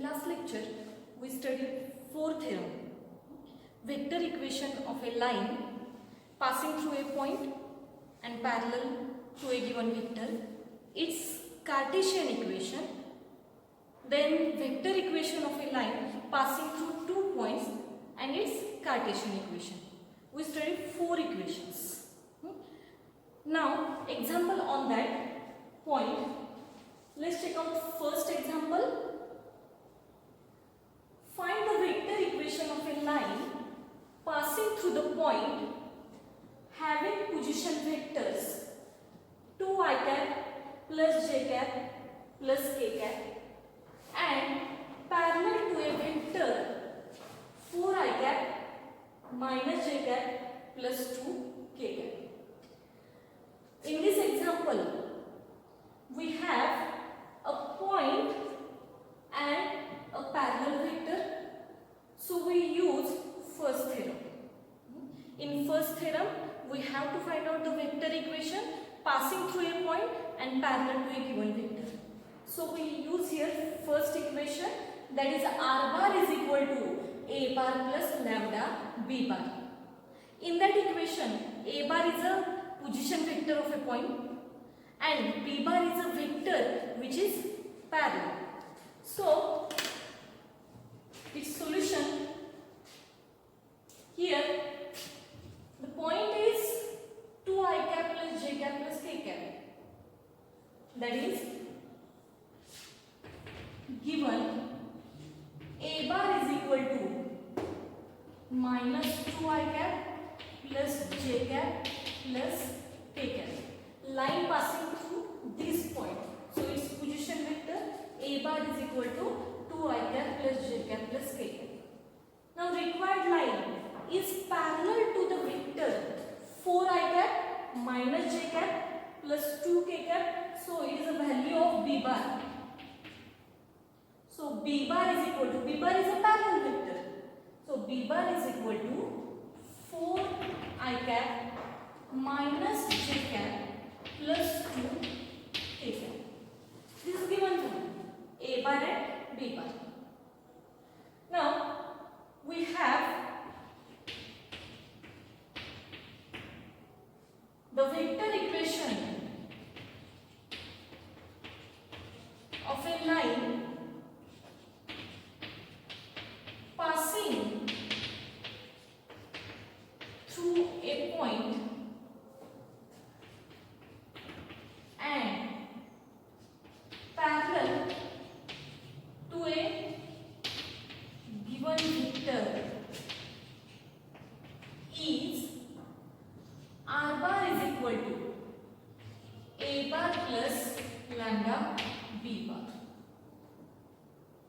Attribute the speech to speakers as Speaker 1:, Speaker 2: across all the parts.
Speaker 1: last lecture we studied fourth theorem, vector equation of a line passing through a point and parallel to a given vector, its Cartesian equation, then vector equation of a line passing through 2 points and its Cartesian equation. We studied 4 equations. Now example on that point. Let's check out first example. Find the vector equation of a line passing through the point having position vectors 2 I cap plus j cap plus k cap and parallel to a vector 4 I cap minus j cap plus 2 k cap. In this example, we have a point and a parallel vector, so we use first theorem. In first theorem, we have to find out the vector equation passing through a point and parallel to a given vector. So we use here first equation, that is r bar is equal to a bar plus lambda b bar. In that equation, a bar is a position vector of a point and b bar is a vector which is parallel. So its solution here, the point is 2 I cap plus j cap plus k cap, that is given a bar is equal to minus 2 I cap plus j cap plus k cap, line passing through this point. So its position vector a bar is equal to 2 I cap plus j cap plus k cap. Now required line is parallel to the vector 4 I cap minus j cap plus 2 k cap. So it is a value of b bar. So b bar is equal to, b bar is a parallel vector. So b bar is equal to 4 I cap minus j cap plus 2 k cap. This is given to a bar and b bar. Now we have the vector equation of a line passing through a point and parallel to a given vector is r bar is equal to a bar plus lambda b bar.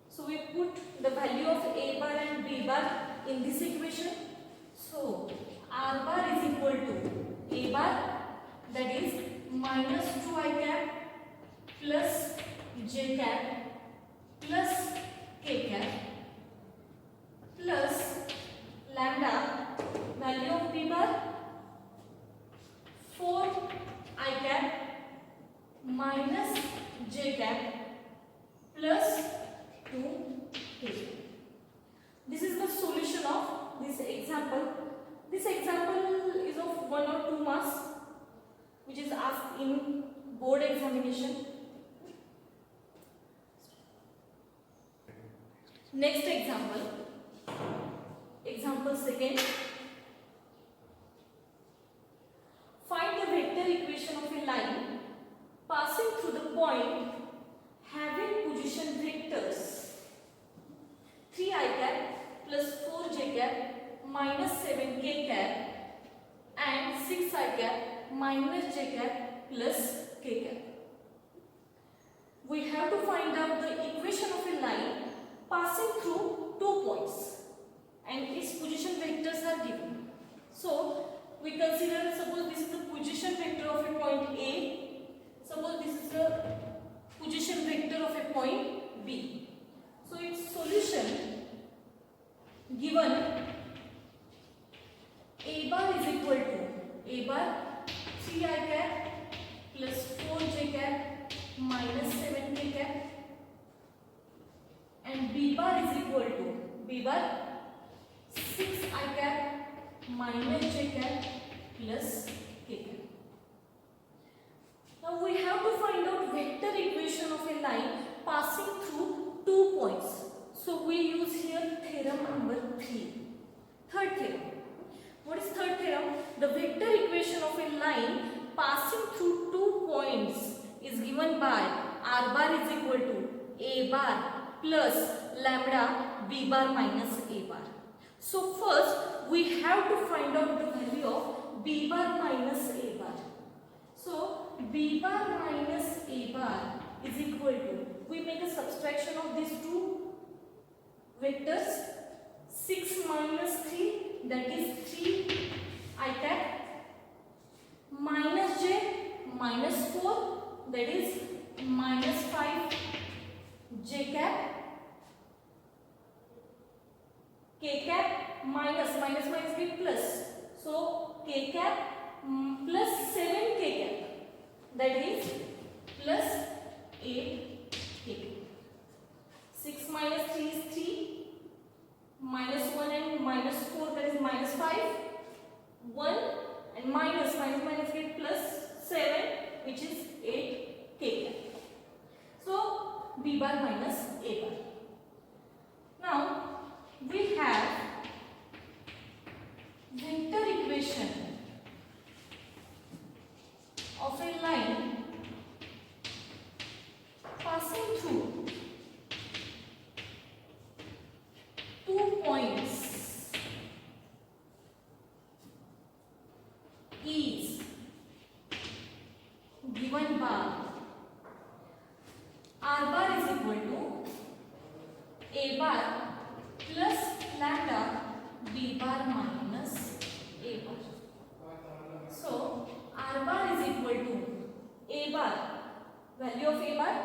Speaker 1: So we put the value of a bar and b bar in this equation. So r bar is equal to a bar, that is minus 2 I cap plus j cap plus k cap plus lambda, value of b bar 4 I cap minus j cap plus 2 k. This is the solution of this example. This example is of 1 or 2 marks, which is asked in board examination. Next example, example second. Find the vector equation of a line passing through the point having position vectors 3 I cap plus 4 j cap minus 7 k cap and 6 I cap minus j cap plus k cap. We have to find out the equation of a line passing through 2 points and its position vectors are given. So we consider, suppose this is the position vector of a point A, suppose this is the position vector of a point B. So its solution given a bar is equal to a bar 3 I cap plus 4 j cap minus 7 k cap and b bar is equal to b bar 6 I cap minus j cap plus k cap. Now we have to find out vector equation of a line passing through 2 points. So we use here theorem number 3. Third theorem. What is third theorem? The vector equation of a line passing through 2 points is given by r bar is equal to a bar plus lambda b bar minus a bar. So first we have to find out the value of b bar minus a bar. So b bar minus a bar is equal to, we make a subtraction of these two vectors, 6 minus 3 that is 3 I cap minus j minus 4 that is minus 5 j cap k cap minus be plus, so k cap plus 7 k cap that is plus 8 k cap. 6 minus 3 is 3, minus 1 and minus 4 that is minus 5, 1 and minus get plus 7 which is 8 k cap. So b bar minus a bar. Now we have vector equation of a line passing through 2 points is given by r bar is equal to a bar plus lambda b bar minus a bar. So r bar is equal to a bar, value of a bar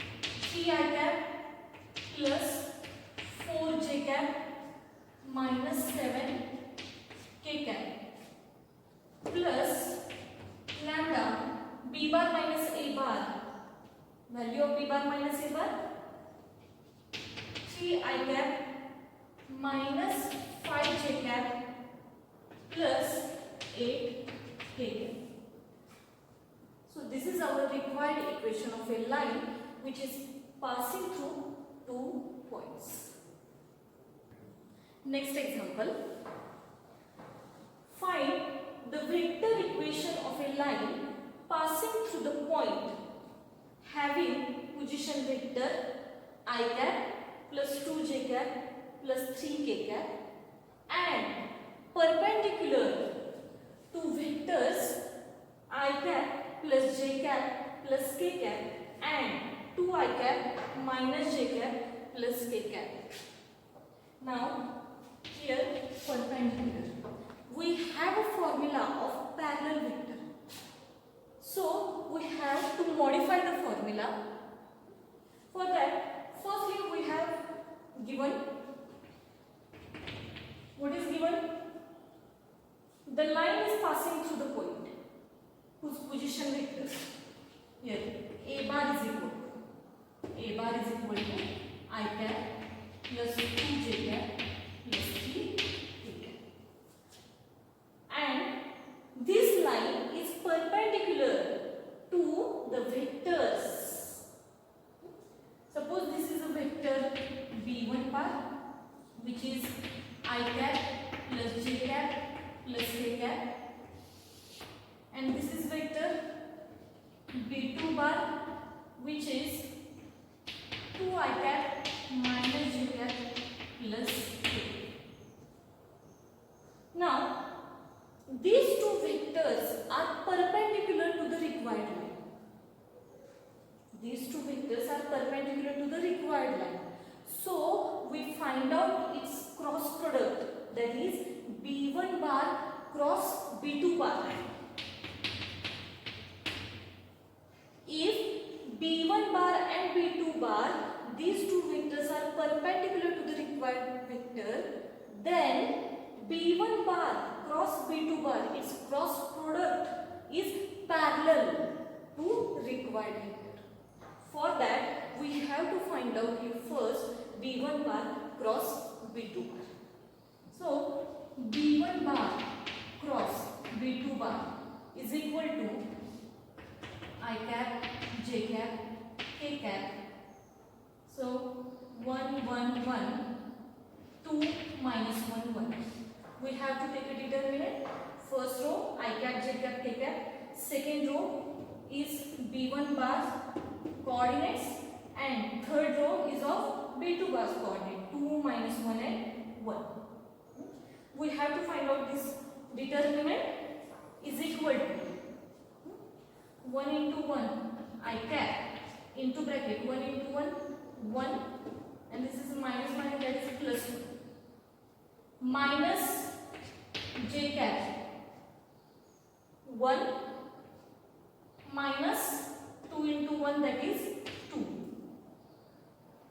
Speaker 1: 3 I cap plus 4 j cap minus 7 k cap plus lambda b bar minus a bar, value of b bar minus a bar 3 I cap minus 5 j cap plus 8 k cap. So this is our required equation of a line which is passing through 2 points. Next example. Find the vector equation of a line passing through the point having position vector I cap plus 2 j cap plus 3 k cap and perpendicular to vectors I cap plus j cap plus k cap and 2 I cap minus j cap plus k cap. Now here perpendicular. We have a formula of parallel vector. So we have to modify the formula. For that, firstly we have given, what is given? The line is passing through the point whose position vector here a bar is equal to I cap plus 2 j cap plus 3 k cap. And this line is perpendicular to the vectors. Suppose this is a vector b1 bar which is I cap plus j cap plus k cap, and this is vector b2 bar which is 2 I cap minus j cap plus k. Now these two vectors are perpendicular to the required line. These two vectors are perpendicular to the required line. So we find out its cross product, that is b1 bar cross b2 bar. If b1 bar and b2 bar, these two vectors are perpendicular to the required vector, then b1 bar cross b2 bar, its cross product is parallel to required vector. For that, we have to find out here first B1 bar cross B2 bar. So, B1 bar cross B2 bar is equal to I cap, j cap, k cap. So, 1, 1, 1, 2 minus 1, 1. We have to take a determinant. First row, I cap, j cap, k cap. Second row is B1 bar coordinates, and third row is of B2 bar's coordinate, 2 minus 1 and 1. We have to find out this determinant is equal to 1 into 1 I cap into bracket 1 into 1 1, and this is minus minus, that is plus 1, minus j cap 1 minus 2 into 1, that is 2,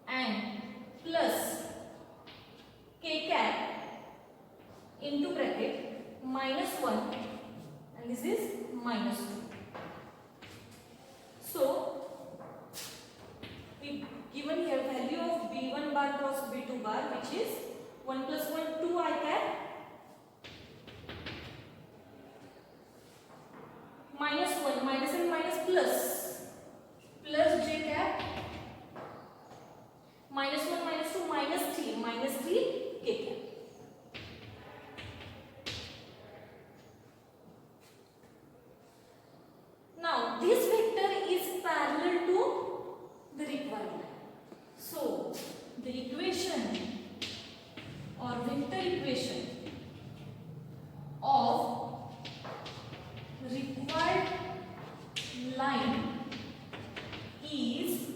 Speaker 1: and plus k cap into bracket minus 1, and this is minus 2. So, we given here value of B1 bar cross B2 bar, which is 1 plus 1, 2 I cap, minus 1, minus and minus plus, plus j cap, minus 1, minus 2, minus 3 k cap. Now, this vector is parallel to the required line. So, the equation or vector equation of required line is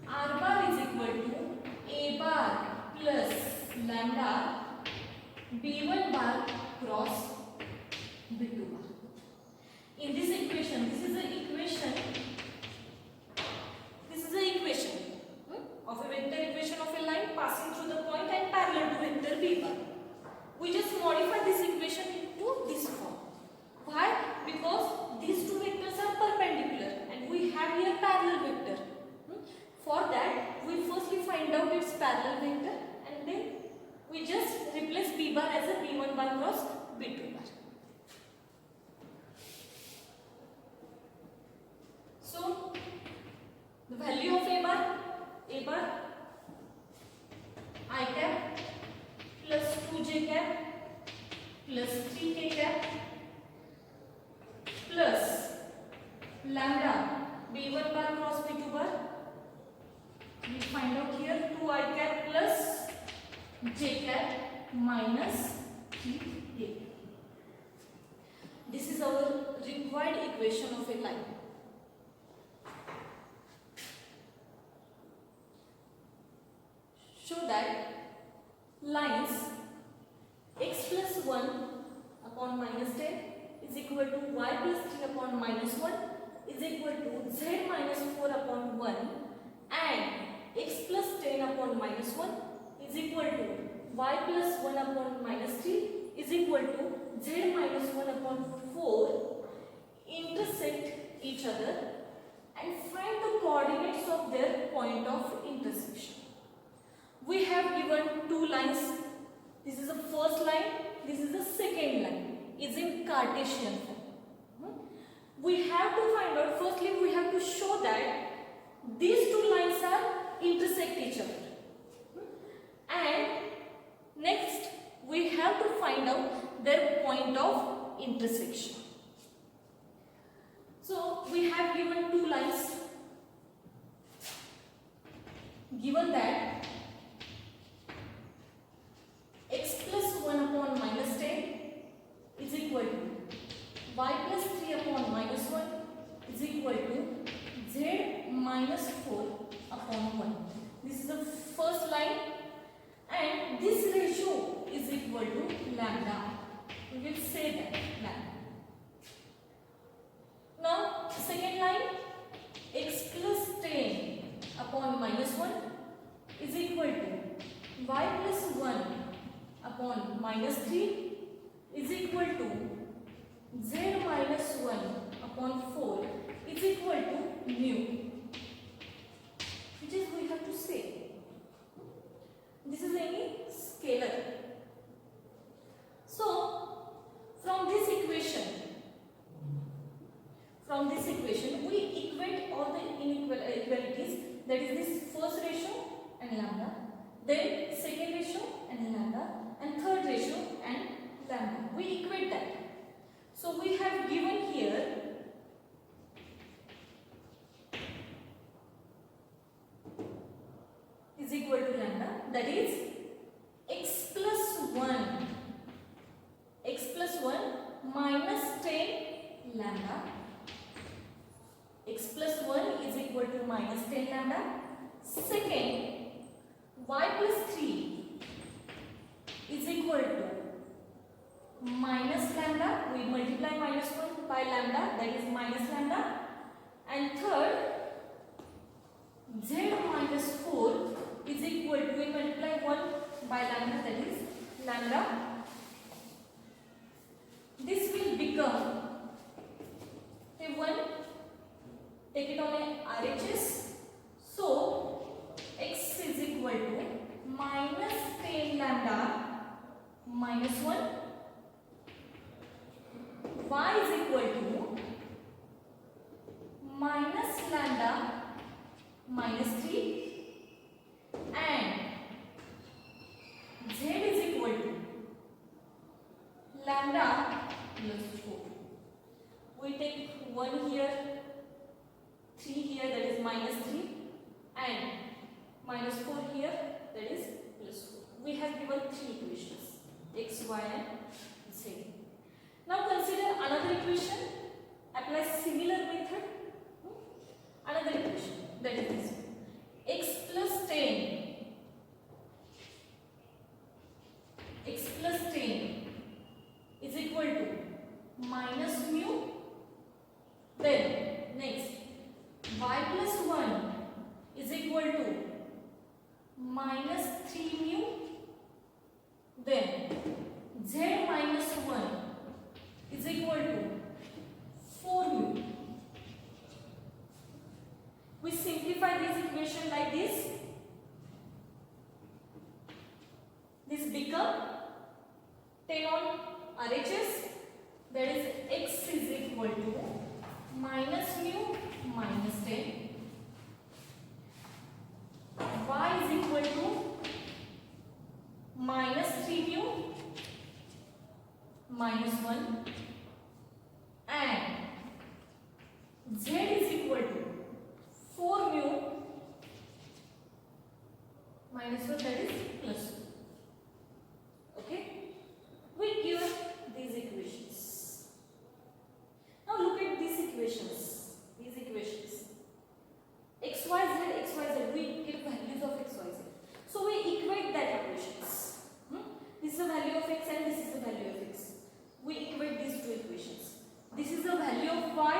Speaker 1: r bar is equal to a bar plus lambda b1 bar cross b2 bar. In this equation, this is the equation of a vector equation of a line passing through the point and parallel to vector b bar. We just modify this equation into this form. Why? Because these two vectors are perpendicular and we have here parallel vector. For that, we firstly find out its parallel vector and then we just replace b bar as a b1 bar cross b2 bar. So, the value of a bar I cap plus 2j cap plus 3k cap plus lambda b1 bar cross b2 bar. We find out here 2I cap plus j cap minus 3k. This is our required equation of a line. Show that lines x plus 1 upon minus 10 is equal to y plus 3 upon minus 1 is equal to z minus 4 upon 1 and x plus 10 upon minus 1 is equal to y plus 1 upon minus 3 is equal to z minus 1 upon 4 intersect each other and find the coordinates of their point of intersection. We have given two lines. This is the first line, this is the second line. It's in Cartesian form. We have to find out, firstly we have to show that these two lines are intersect each other. And next we have to find out their point of intersection. So we have given two lines. Given that x plus 1 upon minus 10 is equal to y plus 3 upon minus 1 is equal to z minus 4 upon 1. This is the first line and this ratio is equal to lambda. We will say that lambda. Now second line, x plus 10 upon minus 1 is equal to y plus 1 upon minus 3 is equal to z minus 1 upon 4 is equal to mu. which is we have to say. This is any scalar. So from this equation we equate all the inequalities, that is this first ratio and lambda, then second ratio and lambda, and third ratio and lambda. We equate that. So we have given here is equal to lambda, that is x plus 1 minus 10 lambda. X plus 1 is equal to minus 10 lambda. Second, y plus 3 is equal to minus lambda. We multiply minus 1 by lambda, that is minus lambda. And third, z minus 4 is equal to, we multiply 1 by lambda, that is lambda. This will become a 1, take it on a RHS. So x is equal to minus 10 lambda minus 1, y is equal to minus lambda minus 3, and z is equal to lambda plus 4. We take 1 here, 3 here, that is minus 3, and minus 4 here, that is plus 4. We have given 3 equations, x, y and z. Now consider another equation, apply similar method. Another equation, that is this one. X plus 10 is equal to minus mu. Then next, y plus 1 is equal to minus 3 mu. Then z minus 1 is equal to 4 mu. We simplify this equation like this. This become 10 on RHS, that is x is equal to minus mu minus 10, y is equal to minus 3 mu minus 1, and z is equal to 4 mu minus 1, that is plus 2. Okay, we give these equations. Now look at these equations. X, y, z, we get values of x, y, z. So we equate that equations. This is the value of x and this is the value of x. We equate these two equations. This is the value of y.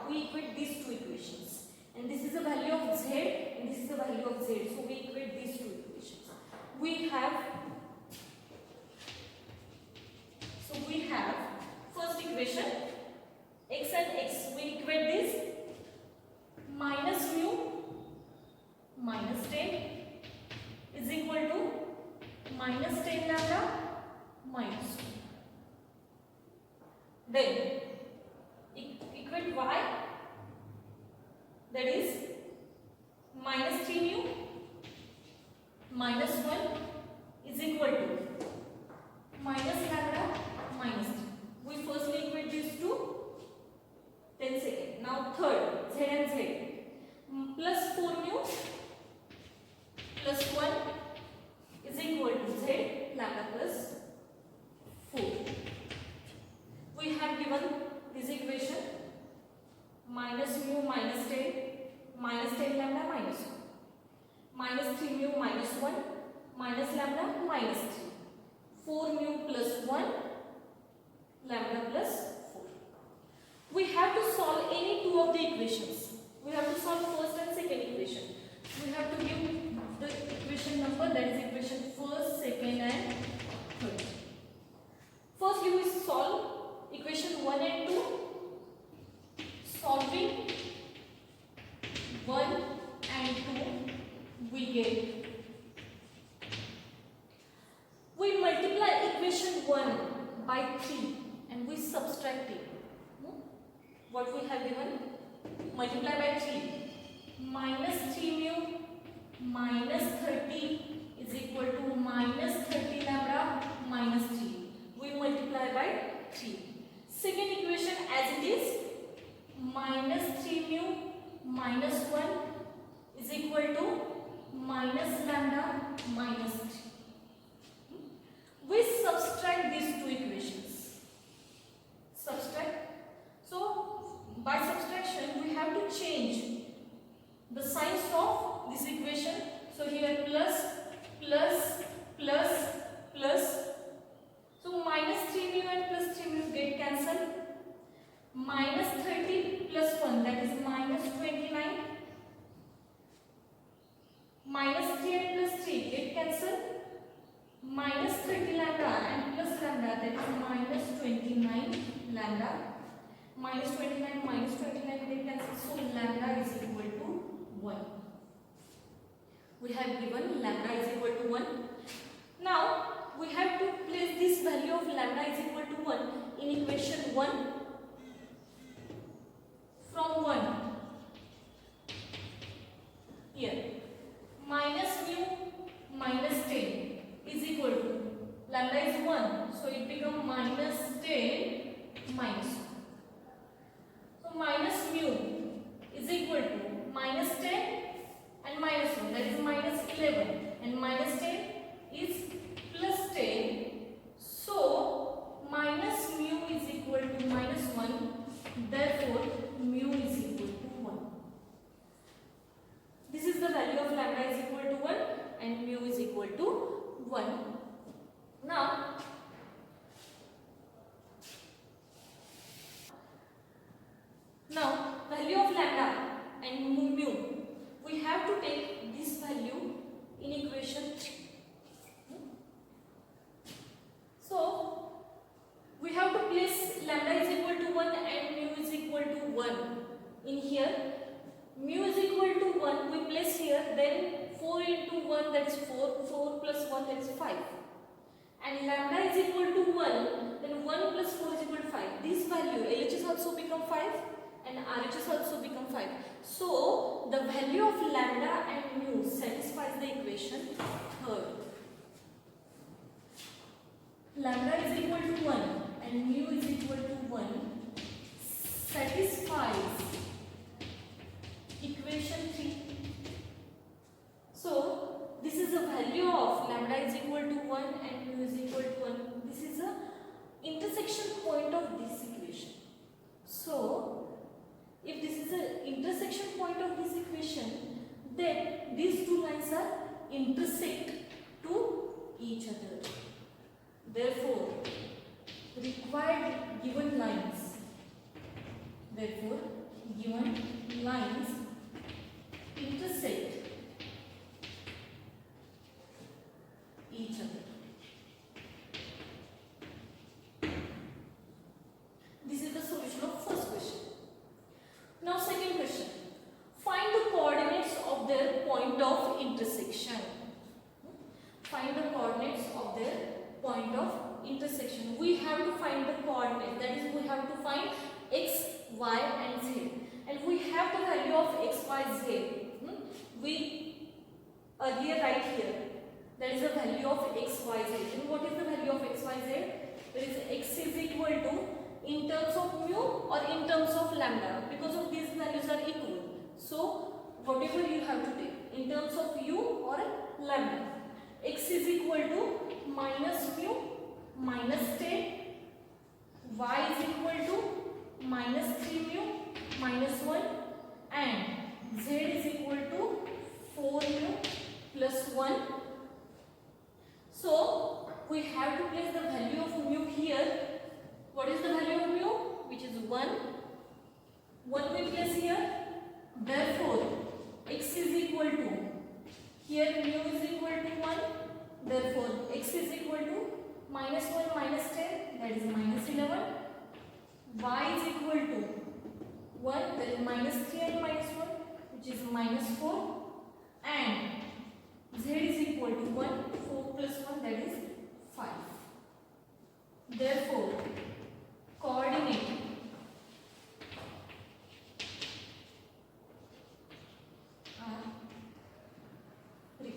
Speaker 1: We equate these two equations. And this is the value of z and this is the value of z. So we equate these two equations. We have first equation, x and x. We equate this minus mu minus 10 is equal to minus 10 lambda minus 2. Then equate y, that is minus 3 mu minus 1 is equal to minus lambda minus 3. We firstly equate these two, then second. Now third, z and z. Plus 4 mu plus 1 is equal to z lambda plus 4. We have given this equation minus mu minus 10 lambda minus 1, minus 3 mu minus 1 minus lambda minus 3, 4 mu plus 1 lambda plus 4. We have to solve any two of the equations. We have to solve first and second equation. We have to give the equation number, that is equation first, second and third. Firstly we solve equation 1 and 2. Solving 1 and 2 get, we multiply equation 1 by 3 and we subtract it. What we have given? Multiply by 3. Minus 3 mu minus 30 is equal to minus 30 lambda minus 3. We multiply by 3. Second equation as it is, minus 3 mu minus 1 is equal to minus lambda minus 3. We subtract these two equations. Subtract. So by subtraction we have to change the signs of this equation. So here plus, plus, plus, plus. So minus 3 mu and plus 3 mu get cancelled. Minus 30 plus 1, that is minus 29. Minus 3 and plus 3 get cancelled. Minus 30 lambda and plus lambda, that is minus 29 lambda. Minus 29 minus 29 get cancelled. So lambda is equal to 1. We have given lambda is equal to 1. Now we have to place this value of lambda is equal to 1 in equation 1. From 1 here, minus mu minus 10 is equal to lambda is 1, so it becomes minus 10 minus 1. So minus mu is equal to minus 10 and minus 1, that is minus 11, and minus 10 is plus 10. So minus mu is equal to minus 1, therefore mu is equal to 1. This is the value of lambda is equal to 1 and mu is equal to 1. Now value of lambda and mu, we have to take this value in equation 3. So we have to place lambda is equal to 1 and mu is equal to 1 in here. Mu is equal to 1 we place here, then 4 into 1, that is 4, 4 plus 1, that is 5. And lambda is equal to 1, then 1 plus 4 is equal to 5. This value LHS also become 5 and RHS also become 5. So the value of lambda and mu satisfies the equation third. Lambda is equal to 1 and mu is equal to 1 satisfies equation 3. So this is the value of lambda is equal to 1 and mu is equal to 1. This is the intersection point of this equation. So if this is the intersection point of this equation, then these two lines are intersect to each other. Therefore, required given lines. Therefore, given lines intersect each other. This is the solution of first question. Now second question. Find the coordinates of their point of intersection. Find the coordinates of their point of intersection. We have to find the coordinate, that is we have to find x, y and z. And we have the value of x, y, z. We earlier write here. There is a value of x, y, z. And what is the value of x, y, z? There is x is equal to in terms of mu or in terms of lambda, because of these values are equal. So whatever you have to take in terms of u or lambda. X is equal to minus mu minus 10, y is equal to minus 3 mu minus 1, and z is equal to 4 mu plus 1. So we have to place the value of mu here. What is the value of mu? Which is 1. 1 we place here. Therefore, x is equal to, here mu is equal to 1. Therefore, x is equal to minus 1 minus 10, that is minus 11. Y is equal to 1, that is minus 3 and minus 1, which is minus 4. And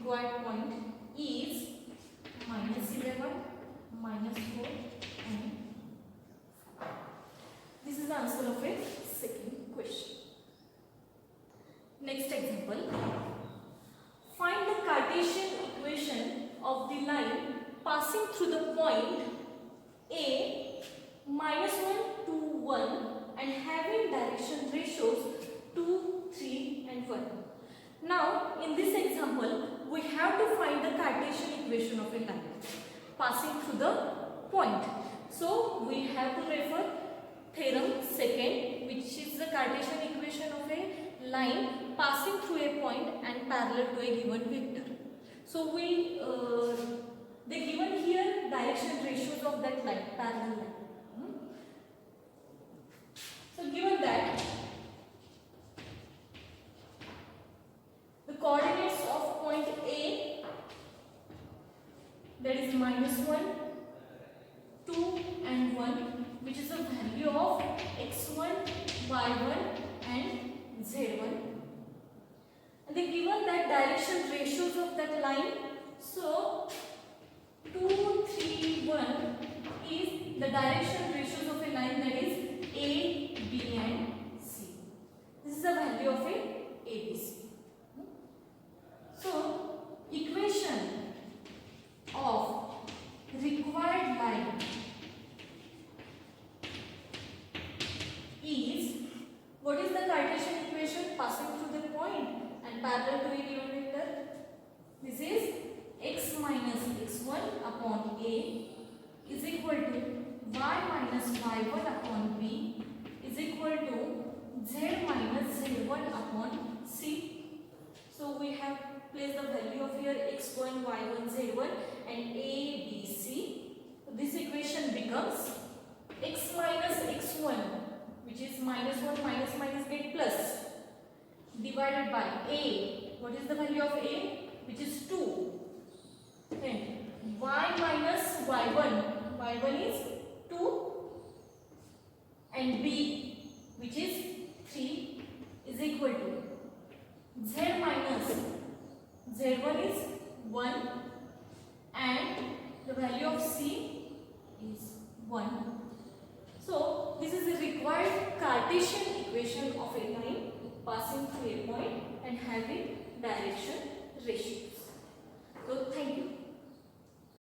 Speaker 1: required point is -11, -4 and 5. This is the answer of a second question. Next example. Find the Cartesian equation of the line passing through the point A -1 to 1 and having direction ratios 2, 3 and 1. Now in this example we have to find the Cartesian equation of a line passing through the point. So we have to refer theorem second, which is the Cartesian equation of a line passing through a point and parallel to a given vector. So they given here direction ratios of that line, parallel line. So given that the coordinates of point A, that is -1, 2 and 1, which is the value of x1, y1 and z1. And they given that direction ratios of that line. So 2, 3, 1 is the direction ratios of a line, that is A, B and C. This is the value of a ABC. So equation of required line is, what is the Cartesian equation passing through the point and parallel to a given vector? This is x minus x1 upon A is equal to y minus y1 upon B is equal to z minus z1 upon C. So we have placed the value of here x1, y1, z1 and A, B, C. So this equation becomes x minus x1, which is -1 minus get plus, divided by A. What is the value of A? Which is 2. Then y minus y1, y1 is 2 and B, which is 3, is equal to z minus z1 is 1 and the value of C is 1. So this is the required Cartesian equation of a line passing through a point and having direction ratio.